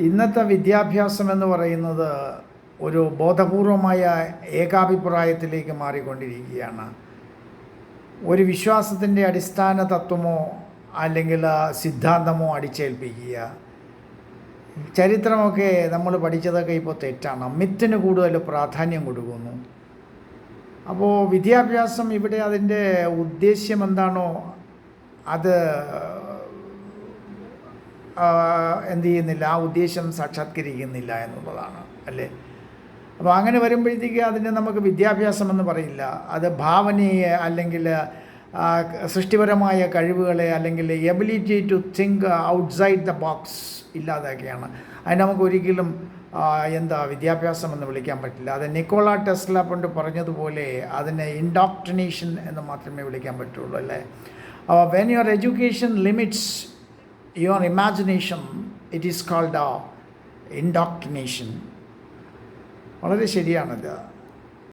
ഇന്നത്തെ വിദ്യാഭ്യാസം എന്ന് പറയുന്നത് ഒരു ബോധപൂർവമായ ഏകാഭിപ്രായത്തിലേക്ക് മാറിക്കൊണ്ടിരിക്കുകയാണ്. ഒരു വിശ്വാസത്തിൻ്റെ അടിസ്ഥാന തത്വമോ അല്ലെങ്കിൽ സിദ്ധാന്തമോ അടിച്ചേൽപ്പിക്കുക. ചരിത്രമൊക്കെ നമ്മൾ പഠിച്ചതൊക്കെ ഇപ്പോൾ തെറ്റാണ്. മിത്തിന് കൂടുതൽ പ്രാധാന്യം കൊടുക്കുന്നു. അപ്പോൾ വിദ്യാഭ്യാസം ഇവിടെ അതിൻ്റെ ഉദ്ദേശ്യം എന്താണോ അത് എന്തു ചെയ്യുന്നില്ല, ആ ഉദ്ദേശം സാക്ഷാത്കരിക്കുന്നില്ല എന്നുള്ളതാണ് അല്ലേ. അപ്പോൾ അങ്ങനെ വരുമ്പോഴത്തേക്ക് അതിന് നമുക്ക് വിദ്യാഭ്യാസം എന്ന് പറയില്ല. അത് ഭാവനയെ അല്ലെങ്കിൽ സൃഷ്ടിപരമായ കഴിവുകളെ അല്ലെങ്കിൽ ability to think outside the box ഇല്ലാതാക്കിയാണ്. അതിന് നമുക്ക് ഒരിക്കലും വിദ്യാഭ്യാസം എന്ന് വിളിക്കാൻ പറ്റില്ല. അത് നിക്കോള ടെസ്ല പണ്ട് പറഞ്ഞതുപോലെ അതിനെ ഇൻഡോക്ട്രിനേഷൻ എന്ന് മാത്രമേ വിളിക്കാൻ പറ്റുള്ളൂ അല്ലേ. When your education limits your imagination it is called indoctrination. വളരെ ശരിയാണത്.